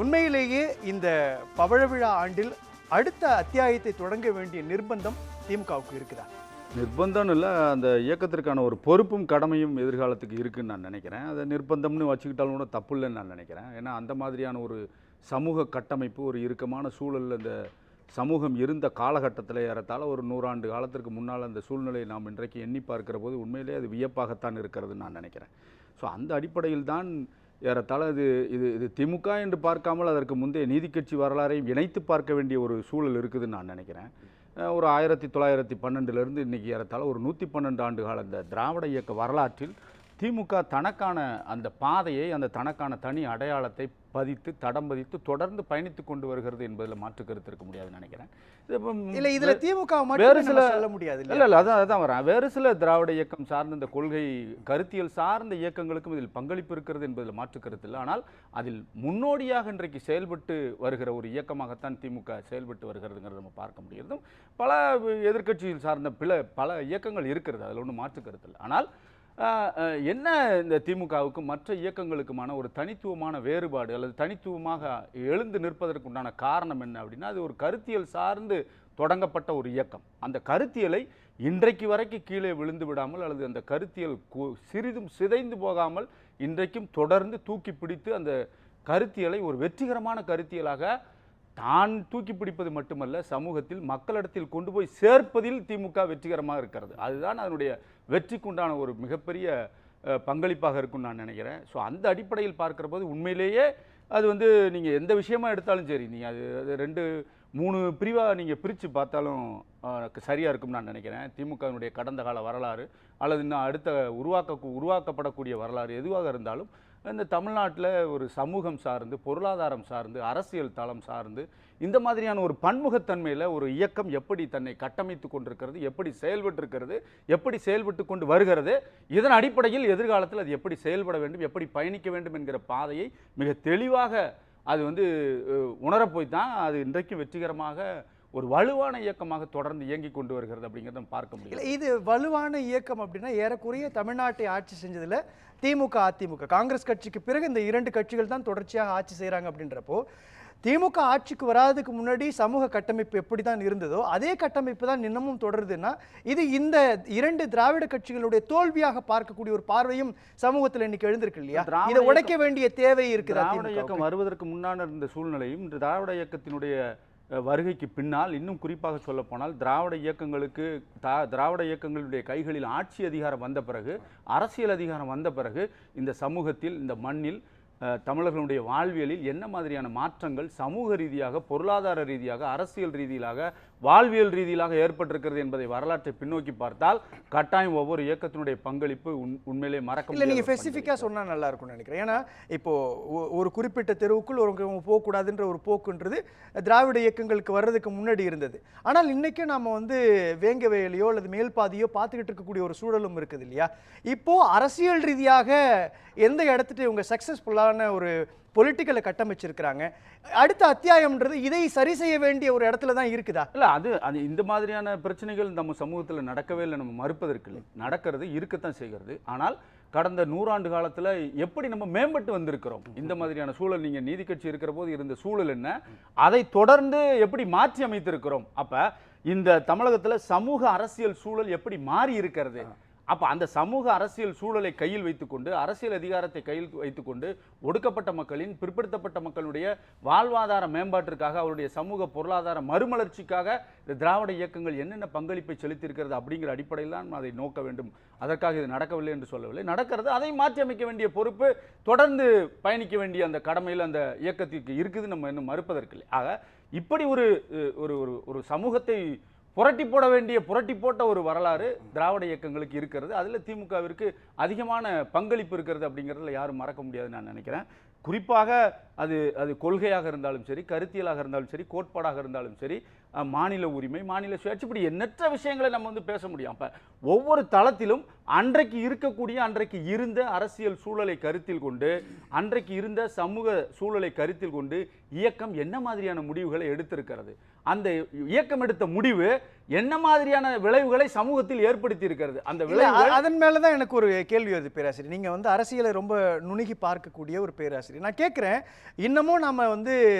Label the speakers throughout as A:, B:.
A: உண்மையிலேயே இந்த பவழ விழா ஆண்டில் அடுத்த அத்தியாயத்தை தொடங்க வேண்டிய நிர்பந்தம் திமுகவுக்கு இருக்குதா?
B: நிர்பந்தம் இல்லை, அந்த இயக்கத்திற்கான ஒரு பொறுப்பும் கடமையும் எதிர்காலத்துக்கு இருக்குன்னு நான் நினைக்கிறேன். அதை நிர்பந்தம்னு வச்சுக்கிட்டாலும் கூட தப்பு இல்லைன்னு நான் நினைக்கிறேன். ஏன்னா அந்த மாதிரியான ஒரு சமூக கட்டமைப்பு, ஒரு இறுக்கமான சூழலில் இந்த சமூகம் இருந்த காலகட்டத்தில் ஏறத்தாழ ஒரு 100 ஆண்டு காலத்திற்கு முன்னால் அந்த சூழ்நிலையை நாம் இன்றைக்கு எண்ணி பார்க்கிற போது உண்மையிலே அது வியப்பாகத்தான் இருக்கிறதுன்னு நான் நினைக்கிறேன். ஸோ அந்த அடிப்படையில் தான் ஏறத்தாழ இது இது இது திமுக என்று பார்க்காமல் அதற்கு முந்தைய நீதி கட்சி வரலாறையும் இணைத்து பார்க்க வேண்டிய ஒரு சூழல் இருக்குதுன்னு நான் நினைக்கிறேன். ஒரு 1912 இன்றைக்கி ஏறத்தாழ ஒரு 112 ஆண்டு கால இந்த திராவிட இயக்க வரலாற்றில் திமுக தனக்கான அந்த பாதையை, அந்த தனக்கான தனி அடையாளத்தை பதித்து தடம் பதித்து தொடர்ந்து பயணித்து கொண்டு வருகிறது என்பதில் மாற்று கருத்து இருக்க முடியாதுன்னு நினைக்கிறேன்.
A: இல்லை, இதில் திமுக
B: வேறு சில
A: சொல்ல முடியாது.
B: இல்லை அதான் வரேன். வேறு சில திராவிட இயக்கம் சார்ந்த இந்த கொள்கை கருத்தியல் சார்ந்த இயக்கங்களுக்கும் இதில் பங்களிப்பு இருக்கிறது என்பதில் மாற்று கருத்து இல்லை. ஆனால் அதில் முன்னோடியாக இன்றைக்கு செயல்பட்டு வருகிற ஒரு இயக்கமாகத்தான் திமுக செயல்பட்டு வருகிறதுங்கிறத நம்ம பார்க்க முடிகிறது. பல எதிர்க்கட்சியில் சார்ந்த பல இயக்கங்கள் இருக்கிறது, அதில் ஒன்றும் மாற்று கருத்து இல்லை. ஆனால் என்ன இந்த திமுகவுக்கும் மற்ற இயக்கங்களுக்குமான ஒரு தனித்துவமான வேறுபாடு அல்லது தனித்துவமாக எழுந்து நிற்பதற்குண்டான காரணம் என்ன அப்படின்னா, அது ஒரு கருத்தியல் சார்ந்து தொடங்கப்பட்ட ஒரு இயக்கம். அந்த கருத்தியலை இன்றைக்கு வரைக்கும் கீழே விழுந்து விடாமல் அல்லது அந்த கருத்தியல் சிறிதும் சிதைந்து போகாமல் இன்றைக்கும் தொடர்ந்து தூக்கி பிடித்து அந்த கருத்தியலை ஒரு வெற்றிகரமான கருத்தியலாக தான் தூக்கி பிடிப்பது மட்டுமல்ல, சமூகத்தில் மக்களிடத்தில் கொண்டு போய் சேர்ப்பதில் திமுக வெற்றிகரமாக இருக்கிறது. அதுதான் அதனுடைய வெற்றிக்குண்டான ஒரு மிகப்பெரிய பங்களிப்பாக இருக்குன்னு நான் நினைக்கிறேன். ஸோ அந்த அடிப்படையில் பார்க்குற போது உண்மையிலேயே அது நீங்கள் எந்த விஷயமா எடுத்தாலும் சரி, நீங்கள் அது 2-3 பிரிவாக நீங்கள் பிரித்து பார்த்தாலும் சரியாக இருக்கும்னு நான் நினைக்கிறேன். திமுகவினுடைய கடந்த கால வரலாறு அல்லது இன்னும் அடுத்த உருவாக்கப்படக்கூடிய வரலாறு எதுவாக இருந்தாலும் இந்த தமிழ்நாட்டில் ஒரு சமூகம் சார்ந்து, பொருளாதாரம் சார்ந்து, அரசியல் தளம் சார்ந்து இந்த மாதிரியான ஒரு பன்முகத்தன்மையில் ஒரு இயக்கம் எப்படி தன்னை கட்டமைத்து கொண்டிருக்கிறது, எப்படி செயல்பட்டிருக்கிறது, எப்படி செயல்பட்டு கொண்டு வருகிறது, இதன் அடிப்படையில் எதிர்காலத்தில் அது எப்படி செயல்பட வேண்டும், எப்படி பயணிக்க வேண்டும் என்கிற பாதையை மிக தெளிவாக அது உணரப்போய் தான் அது இன்றைக்கும் வெற்றிகரமாக ஒரு வலுவான இயக்கமாக தொடர்ந்து இயங்கி கொண்டு வருகிறது அப்படிங்கிறத பார்க்க முடியும்.
A: இது வலுவான இயக்கம் அப்படின்னா ஏறக்குறைய தமிழ்நாட்டை ஆட்சி செஞ்சதில் திமுக, அதிமுக, காங்கிரஸ் கட்சிக்கு பிறகு இந்த 2 கட்சிகள் தான் தொடர்ச்சியாக ஆட்சி செய்கிறாங்க. அப்படின்றப்போ திமுக ஆட்சிக்கு வராதுக்கு முன்னாடி சமூக கட்டமைப்பு எப்படி தான் இருந்ததோ அதே கட்டமைப்பு தான் இன்னமும் தொடருதுன்னா இது இந்த 2 திராவிட கட்சிகளுடைய தோல்வியாக பார்க்கக்கூடிய ஒரு பார்வையும் சமூகத்தில் இன்னைக்கு எழுந்திருக்கு இல்லையா? இதை உடைக்க வேண்டிய தேவை இருக்குது.
B: திராவிட இயக்கம் வருவதற்கு முன்னாடி இருந்த சூழ்நிலையும் திராவிட இயக்கத்தினுடைய வருகைக்கு பின்னால், இன்னும் குறிப்பாக சொல்ல போனால் திராவிட இயக்கங்களுடைய கைகளில் ஆட்சி அதிகாரம் வந்த பிறகு, அரசியல் அதிகாரம் வந்த பிறகு இந்த சமூகத்தில், இந்த மண்ணில், தமிழர்களுடைய வாழ்வியலில் என்ன மாதிரியான மாற்றங்கள் சமூக ரீதியாக, பொருளாதார ரீதியாக, அரசியல் ரீதியாக, வாழ்வியல் ரீதியாக ஏற்பட்டிருக்கிறது என்பதை வரலாற்றை பின்னோக்கி பார்த்தால் கட்டாயம் ஒவ்வொரு இயக்கத்தினுடைய பங்களிப்பு உண்மையிலே மறக்க முடியாது.
A: நீங்கள் ஸ்பெசிஃபிக்காக சொன்னால் நல்லா இருக்கும்னு நினைக்கிறேன். ஏன்னா இப்போ ஒரு குறிப்பிட்ட தெருவுக்குள் ஒரு போகக்கூடாதுன்ற ஒரு போக்குன்றது திராவிட இயக்கங்களுக்கு வர்றதுக்கு முன்னாடி இருந்தது. ஆனால் இன்னைக்கு நாம் வேங்கவேலையோ அல்லது மேல்பாதியோ பார்த்துக்கிட்டு இருக்கக்கூடிய ஒரு சூழலும் இருக்குது இல்லையா? இப்போ அரசியல் ரீதியாக எந்த இடத்துட்டு இவங்க சக்சஸ்ஃபுல்லான ஒரு பொலிட்டிக்கலை கட்டமைச்சிருக்கிறாங்க. அடுத்த அத்தியாயம்ன்றது இதை சரி செய்ய வேண்டிய ஒரு இடத்துல தான் இருக்குதா?
B: இல்லை, அது இந்த மாதிரியான பிரச்சனைகள் நம்ம சமூகத்தில் நடக்கவே இல்லை, நம்ம மறுப்பதற்கு இல்லை. நடக்கிறது, இருக்கத்தான் செய்கிறது. ஆனால் கடந்த 100 ஆண்டு காலத்தில் எப்படி நம்ம மேம்பட்டு வந்திருக்கிறோம், இந்த மாதிரியான சூழல், நீங்கள் நீதி கட்சி இருக்கிற போது இருந்த சூழல் என்ன, அதை தொடர்ந்து எப்படி மாற்றி அமைத்திருக்கிறோம். அப்போ இந்த தமிழகத்தில் சமூக அரசியல் சூழல் எப்படி மாறி இருக்கிறது. அப்போ அந்த சமூக அரசியல் சூழலை கையில் வைத்துக்கொண்டு, அரசியல் அதிகாரத்தை கையில் வைத்துக்கொண்டு, ஒடுக்கப்பட்ட மக்களின், பிற்படுத்தப்பட்ட மக்களுடைய வாழ்வாதார மேம்பாட்டிற்காக, அவருடைய சமூக பொருளாதார மறுமலர்ச்சிக்காக இந்த திராவிட இயக்கங்கள் என்னென்ன பங்களிப்பை செலுத்தியிருக்கிறது அப்படிங்கிற அடிப்படையில் தான் அதை நோக்க வேண்டும். அதற்காக இது நடக்கவில்லை என்று சொல்லவில்லை, நடக்கிறது. அதை மாற்றி அமைக்க வேண்டிய பொறுப்பு, தொடர்ந்து பயணிக்க வேண்டிய அந்த கடமையில் அந்த இயக்கத்திற்கு இருக்குது, நம்ம இன்னும் மறுப்பதற்கில்லை. ஆக இப்படி ஒரு சமூகத்தை புரட்டி போட்ட ஒரு வரலாறு திராவிட இயக்கங்களுக்கு இருக்கிறது. அதில் திமுகவிற்கு அதிகமான பங்களிப்பு இருக்கிறது அப்படிங்கிறதுல யாரும் மறக்க முடியாதுன்னு நான் நினைக்கிறேன். குறிப்பாக அது கொள்கையாக இருந்தாலும் சரி, கருத்தியலாக இருந்தாலும் சரி, கோட்பாடாக இருந்தாலும் சரி, மாநில உரிமை, மாநில சுயாட்சி, இப்படி எண்ணற்ற விஷயங்களை நம்ம பேச முடியும். அப்போ ஒவ்வொரு தளத்திலும் அன்றைக்கு இருந்த அரசியல் சூழலை கருத்தில் கொண்டு, அன்றைக்கு இருந்த சமூக சூழலை கருத்தில் கொண்டு இயக்கம் என்ன மாதிரியான முடிவுகளை எடுத்திருக்கிறது, அந்த இயக்கம் எடுத்த முடிவு என்ன மாதிரியான விளைவுகளை சமூகத்தில் ஏற்படுத்தி இருக்கிறது. அந்த
A: இல்ல,
B: விளைவுகள்
A: அதன் மேல தான் எனக்கு ஒரு கேள்வி வருது பேராசிரியர். நீங்க வந்து அரசியலை ரொம்ப நுணுகி பார்க்கக்கூடிய ஒரு பேராசிரியர். நான் கேட்கிறேன், இன்னமும் நம்ம வந்து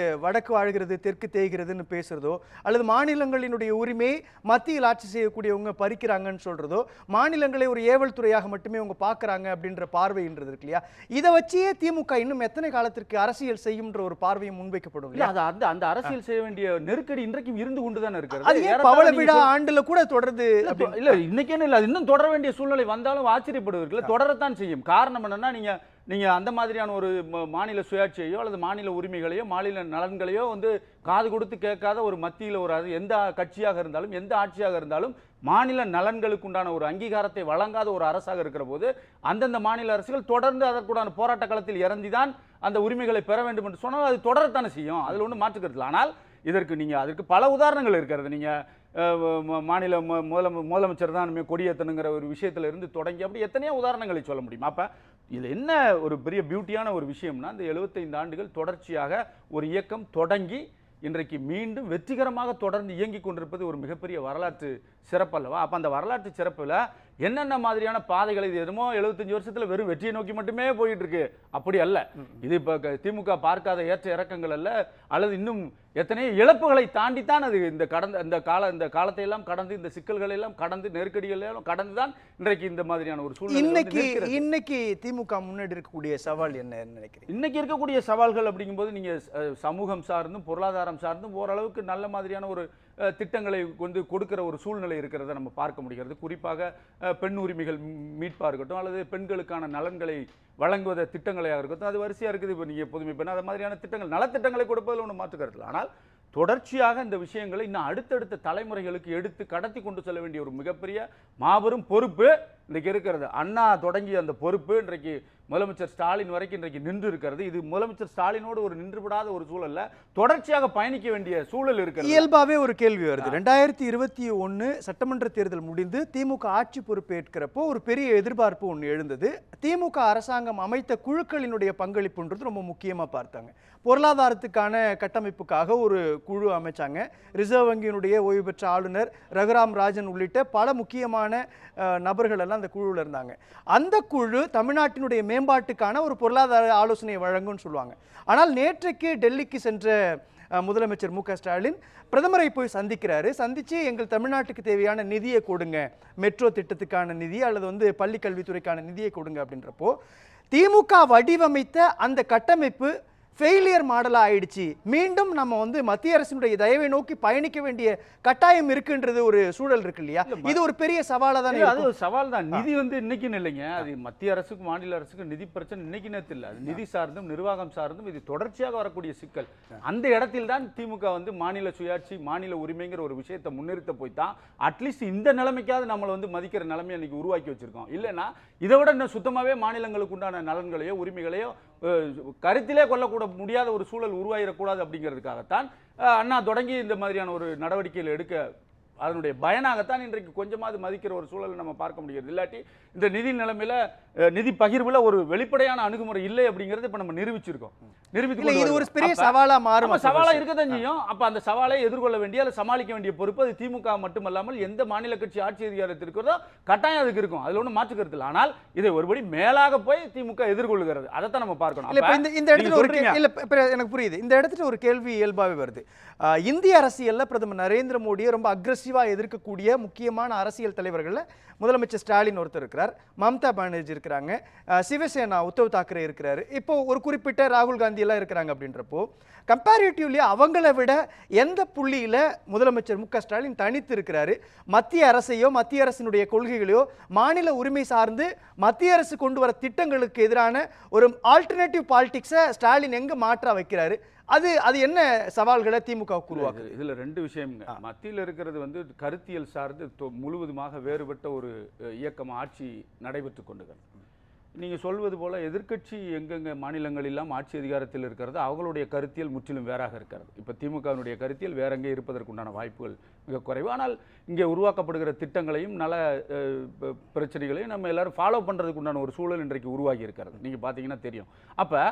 A: வடக்கு வாழ்கிறது தெற்கு தேய்கிறதுன்னு பேசுறதோ, அல்லது மாநிலங்களினுடைய உரிமையை மத்தியில் ஆட்சி செய்யக்கூடியவங்க பறிக்கிறாங்கன்னு சொல்றதோ, மாநிலங்களை ஒரு ஏவல் துறையாக மட்டுமே அவங்க பார்க்கறாங்க அப்படின்ற பார்வைன்றது இருக்கு இல்லையா? இதை வச்சே திமுக இன்னும் எத்தனை காலத்திற்கு அரசியல் செய்யும்ன்ற ஒரு பார்வையும் முன்வைக்கப்படும்
B: இல்ல,
A: இல்லையா?
B: அது அந்த அரசியல் செய்ய வேண்டிய நெருக்கடி இன்றைக்கும் இருந்து கொண்டுதான்
A: அது
B: இருக்கிறது.
A: ஏன் பவள விழா ஆண்டுல கூட தொடருது அப்படின்னு?
B: இல்ல இன்னைக்கே இல்ல, அது இன்னும் தொடர வேண்டிய சூழ்நிலை வந்தாலும் ஆச்சரியப்படுவீர்கள். தொடரத்தான் செய்யும். காரணம் என்னன்னா, நீங்க அந்த மாதிரியான ஒரு மாநில சுயாட்சியையோ அல்லது மாநில உரிமைகளையோ மாநில நலன்களையோ வந்து காது கொடுத்து கேட்காத ஒரு மத்தியில் ஒரு எந்த கட்சியாக இருந்தாலும் எந்த ஆட்சியாக இருந்தாலும் மாநில நலன்களுக்கு உண்டான ஒரு அங்கீகாரத்தை வழங்காத ஒரு அரசாக இருக்கிற போது அந்தந்த மாநில அரசுகள் தொடர்ந்து அதற்குண்டான போராட்ட களத்தில் இறந்திதான் அந்த உரிமைகளை பெற வேண்டும் என்று சொன்னால் அது தொடரத்தானே செய்யும். அதில் ஒன்றும் மாற்றுக்கிறது. ஆனால் அதற்கு பல உதாரணங்கள் இருக்கிறது. நீங்க மாநில முதலமைச்சர் தான் கொடியேற்றணுங்கிற ஒரு விஷயத்துல இருந்து தொடங்கி அப்படி எத்தனையோ உதாரணங்களை சொல்ல முடியும். அப்ப இதுல என்ன ஒரு பெரிய பியூட்டியான ஒரு விஷயம்னா, இந்த 75 ஆண்டுகள் தொடர்ச்சியாக ஒரு இயக்கம் தொடங்கி இன்றைக்கு மீண்டும் வெற்றிகரமாக தொடர்ந்து இயங்கிக் கொண்டிருப்பது ஒரு மிகப்பெரிய வரலாற்று சிறப்பு அல்லவா? அப்ப அந்த வரலாற்று சிறப்புல என்னென்ன மாதிரியான பாதைகள், இது என்னமோ 75 வருஷத்துல வெறும் வெற்றியை நோக்கி மட்டுமே போயிட்டு இருக்கு, அப்படி அல்ல. இது இப்ப திமுக பார்க்காத ஏற்ற இறக்கங்கள் அல்ல, அல்லது இன்னும் எத்தனையோ இழப்புகளை தாண்டித்தான் அது இந்த காலத்தை எல்லாம் கடந்து, இந்த சிக்கல்களை எல்லாம் கடந்து, நெருக்கடிகள் எல்லாம் கடந்துதான் இன்றைக்கு இந்த மாதிரியான ஒரு சூழ்நிலை.
A: இன்னைக்கு திமுக முன்னாடி இருக்கக்கூடிய சவால் என்ன நினைக்கிறீங்க?
B: இன்னைக்கு இருக்கக்கூடிய சவால்கள் அப்படிங்கும்போது நீங்க சமூகம் சார்ந்தும் பொருளாதாரம் சார்ந்தும் ஓரளவுக்கு நல்ல மாதிரியான ஒரு திட்டங்களை வந்து கொடுக்கிற ஒரு சூழ்நிலை இருக்கிறத நம்ம பார்க்க முடிகிறது. குறிப்பாக பெண் உரிமைகள் மீட்பாக இருக்கட்டும் அல்லது பெண்களுக்கான நலன்களை வழங்குவத திட்டங்களாக இருக்கட்டும், அது வரிசையாக இருக்குது. இப்போ நீங்கள் புதுமை பெண் அது மாதிரியான திட்டங்கள் நலத்திட்டங்களை கொடுப்பதில் ஒன்று மாற்றுக்கிறது. ஆனால் தொடர்ச்சியாக இந்த விஷயங்களை இன்னும் அடுத்தடுத்த தலைமுறைகளுக்கு எடுத்து கடத்தி கொண்டு செல்ல வேண்டிய ஒரு மிகப்பெரிய மாபெரும் பொறுப்பு இன்றைக்கு இருக்கிறது. அண்ணா தொடங்கிய அந்த பொறுப்பு இன்றைக்கு முதலமைச்சர் ஸ்டாலின் வரைக்கும் இன்றைக்கு நின்று இருக்கிறது. இது முதலமைச்சர் ஸ்டாலினோடு ஒரு நின்றுவிடாத ஒரு சூழல்ல தொடர்ச்சியாக பயணிக்க வேண்டிய சூழல் இருக்கிறது.
A: இயல்பாவே ஒரு கேள்வி வருது. 2021 சட்டமன்ற தேர்தல் முடிந்து திமுக ஆட்சி பொறுப்பேற்கிறப்போ ஒரு பெரிய எதிர்பார்ப்பு ஒன்று எழுந்தது. திமுக அரசாங்கம் அமைத்த குழுக்களினுடைய பங்களிப்புன்றது ரொம்ப முக்கியமா பார்த்தாங்க. பொருளாதாரத்துக்கான கட்டமைப்புக்காக ஒரு குழு அமைச்சாங்க. ரிசர்வ் வங்கியினுடைய ஓய்வு பெற்ற ஆளுநர் ரகுராம் ராஜன் உள்ளிட்ட பல முக்கியமான நபர்கள் எல்லாம் அந்த குழுவில் இருந்தாங்க. அந்த குழு தமிழ்நாட்டினுடைய மேம்பாட்டுக்கான ஒரு பொருளாதார ஆலோசனையை வழங்கும்னு சொல்லுவாங்க. ஆனால் நேற்றைக்கு டெல்லிக்கு சென்ற முதலமைச்சர் மு க ஸ்டாலின் பிரதமரை போய் சந்திக்கிறாரு. சந்திச்சு எங்கள் தமிழ்நாட்டுக்கு தேவையான நிதியை கொடுங்க, மெட்ரோ திட்டத்துக்கான நிதி அல்லது வந்து பள்ளி கல்வித்துறைக்கான நிதியை கொடுங்க அப்படின்றப்போ திமுக வடிவமைத்த அந்த கட்டமைப்பு ஃபெயிலியர் மாடலா ஆயிடுச்சு. மீண்டும் நம்ம வந்து மத்திய அரசினுடைய தயவை நோக்கி பயணிக்க வேண்டிய கட்டாயம் இருக்குன்றது ஒரு சூழல் இருக்கு இல்லையா? இது ஒரு பெரிய சவாலா தானே?
B: அது ஒரு சவால் தான். நிதி வந்து இன்னைக்குன்னு இல்லைங்க, அது மத்திய அரசுக்கு மாநில அரசுக்கு நிதி பிரச்சனை இன்னைக்கு நேரத்தில் இல்லை. அது நிதி சார்ந்தும் நிர்வாகம் சார்ந்தும் இது தொடர்ச்சியாக வரக்கூடிய சிக்கல். அந்த இடத்தில் தான் திமுக வந்து மாநில சுயாட்சி மாநில உரிமைங்கிற ஒரு விஷயத்தை முன்னிறுத்த போய் தான் அட்லீஸ்ட் இந்த நிலைமைக்காவது நம்மளை வந்து மதிக்கிற நிலைமையை இன்னைக்கு உருவாக்கி வச்சிருக்கோம். இல்லைன்னா இதை விட இன்னும் சுத்தமாவே மாநிலங்களுக்கு உண்டான நலன்களையோ உரிமைகளையோ கருத்திலே கொள்ளக்கூட முடியாத ஒரு சூழல் உருவாயிடக்கூடாது அப்படிங்கிறதுக்காகத்தான் அண்ணா தொடங்கி இந்த மாதிரியான ஒரு நடவடிக்கைகள் எடுக்க அதனுடைய பயனாகத்தான் இன்றைக்கு கொஞ்சமாவது மதிக்கிற ஒரு சூழலை நம்ம பார்க்க முடிகிறது. இல்லாட்டி இந்த நிதி நிலைமையில நிதி பகிர்வுல ஒரு வெளிப்படையான அணுகுமுறை இல்லை அப்படிங்கிறது இப்ப நம்ம நிரூபிச்சிருக்கோம்.
A: இது ஒரு பெரிய சவாலா மாறும்.
B: சவாலா இருக்கதான் செய்யும். அப்ப அந்த சவாலை எதிர்கொள்ள வேண்டிய அல்லது சமாளிக்க வேண்டிய பொறுப்பு அது திமுக மட்டுமல்லாமல் எந்த மாநில கட்சி ஆட்சி அதிகாரத்தில் இருக்கிறதோ கட்டாயம் அதுக்கு இருக்கும். அதுல ஒன்றும் மாற்றுக்கிறது இல்லை. ஆனால் இதை ஒருபடி மேலாக போய் திமுக எதிர்கொள்கிறது. அதைத்தான் நம்ம பார்க்கணும்.
A: இந்த இடத்துல ஒரு எனக்கு புரியுது. இந்த இடத்துல ஒரு கேள்வி இயல்பாவே வருது. இந்திய அரசியல்ல பிரதமர் நரேந்திர மோடியை ரொம்ப அக்ரெசிவா எதிர்க்கக்கூடிய முக்கியமான அரசியல் தலைவர்கள்ல முதலமைச்சர் ஸ்டாலின் ஒருத்தர் இருக்கிறார், மம்தா பானர்ஜி இருக்கிறாங்க, சிவசேனா உத்தவ் தாக்கரே இருக்கிறாரு, இப்போ ஒரு குறிப்பிட்ட ராகுல் காந்தி எல்லாம் இருக்கிறாங்க. அப்படின்றப்போ கம்பேரிட்டிவ்லி அவங்களை விட எந்த புள்ளியில முதலமைச்சர் மு க ஸ்டாலின் தனித்து இருக்கிறாரு? மத்திய அரசையோ மத்திய அரசினுடைய கொள்கைகளையோ மாநில உரிமை சார்ந்து மத்திய அரசு கொண்டு வர திட்டங்களுக்கு எதிரான ஒரு ஆல்டர்னேட்டிவ் பாலிடிக்ஸை ஸ்டாலின் எங்க மாற்றா வைக்கிறாரு? அது என்ன சவால்களை திமுக உருவாக்குது?
B: இதுல ரெண்டு விஷயம்ங்க. மத்தியில் இருக்கிறது வந்து கருத்தியல் சார்ந்து முழுவதுமாக வேறுபட்ட ஒரு இயக்கம் ஆட்சி நடைபெற்று கொண்டுகள். நீங்க சொல்வது போல எதிர்க்கட்சி எங்கெங்க மாநிலங்கள் எல்லாம் ஆட்சி அதிகாரத்தில் இருக்கிறது அவங்களுடைய கருத்தியல் முற்றிலும் வேறாக இருக்கிறது. இப்ப திமுகவினுடைய கருத்தியல் வேற எங்கே இருப்பதற்குண்டான வாய்ப்புகள் மிக குறைவு. ஆனால் இங்கே உருவாக்கப்படுகிற திட்டங்களையும் நல பிரச்சனைகளையும் நம்ம எல்லாரும் ஃபாலோ பண்றதுக்கு உண்டான ஒரு சூழல் இன்றைக்கு உருவாகி இருக்கிறது. நீங்க பாத்தீங்கன்னா தெரியும். அப்ப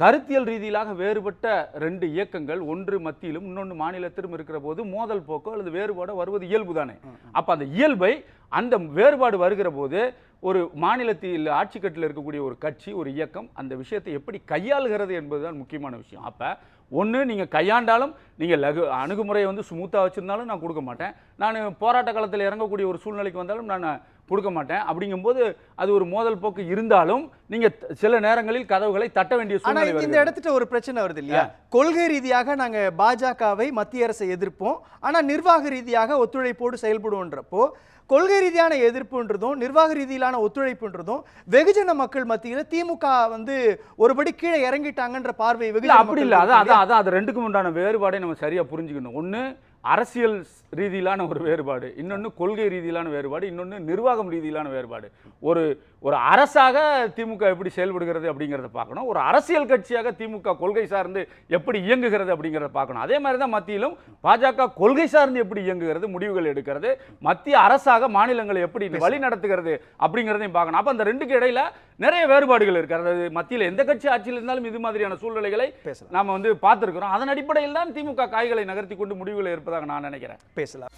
B: கருத்தியல் ரீதியிலாக வேறுபட்ட ரெண்டு இயக்கங்கள் ஒன்று மத்தியிலும் இன்னொன்று மாநிலத்திலும் இருக்கிற போது மோதல் போக்கோ அல்லது வேறுபாடோ வருவது இயல்பு தானே. அப்போ அந்த இயல்பை அந்த வேறுபாடு வருகிற போது ஒரு மாநிலத்தில் ஆட்சி கட்டில் இருக்கக்கூடிய ஒரு கட்சி ஒரு இயக்கம் அந்த விஷயத்தை எப்படி கையாளுகிறது என்பதுதான் முக்கியமான விஷயம். அப்போ ஒன்று நீங்கள் கையாண்டாலும் நீங்கள் அணுகுமுறையை வந்து ஸ்மூத்தாக வச்சுருந்தாலும் நான் கொடுக்க மாட்டேன், நான் போராட்ட காலத்தில் இறங்கக்கூடிய ஒரு சூழ்நிலைக்கு வந்தாலும் நான் கொடுக்க மாட்டேன். அப்படிங்கும்போது அது ஒரு மோதல் போக்கு இருந்தாலும் நீங்க சில நேரங்களில் கதவுகளை தட்ட வேண்டிய சூழ்நிலை வருது.
A: இந்த இடத்துல ஒரு பிரச்சனை வருது இல்லையா? கொள்கை ரீதியாக நாங்க பாஜகவை மத்திய அரசை எதிர்ப்போம், ஆனா நிர்வாக ரீதியாக ஒத்துழைப்போடு செயல்படுவோன்றப்போ கொள்கை ரீதியான எதிர்ப்புன்றதும் நிர்வாக ரீதியிலான ஒத்துழைப்புன்றதும் வெகுஜன மக்கள் மத்தியில திமுக வந்து ஒருபடி கீழே இறங்கிட்டாங்கன்ற பார்வை வெகுஜன
B: அப்படி இல்லை. அதான் அது ரெண்டுக்கும் உண்டான வேறுபாடை நம்ம சரியா புரிஞ்சுக்கணும். ஒன்று அரசியல் ரீதியிலான ஒரு வேறுபாடு, இன்னொன்று கொள்கை ரீதியிலான வேறுபாடு, இன்னொன்று நிர்வாகம் ரீதியிலான வேறுபாடு. ஒரு ஒரு அரசாக திமுக எப்படி செயல்படுகிறது அப்படிங்கிறத பார்க்கணும், ஒரு அரசியல் கட்சியாக திமுக கொள்கை சார்ந்து எப்படி இயங்குகிறது அப்படிங்கிறத பார்க்கணும். அதே மாதிரி தான் மத்தியிலும் பாஜக கொள்கை சார்ந்து எப்படி இயங்குகிறது, முடிவுகள் எடுக்கிறது, மத்திய அரசாக மாநிலங்களை எப்படி வழி நடத்துகிறது அப்படிங்கிறதையும் பார்க்கணும். அப்போ அந்த ரெண்டுக்கு இடையில நிறைய வேறுபாடுகள் இருக்கிறது. மத்தியில் எந்த கட்சி ஆட்சியில் இருந்தாலும் இது மாதிரியான சூழ்நிலைகளை நாம வந்து பார்த்துருக்கிறோம். அதன் அடிப்படையில் தான் திமுக காய்களை நகர்த்தி கொண்டு முடிவுகளை இருப்பதாக நான் நினைக்கிறேன்.
A: பேசலாம்.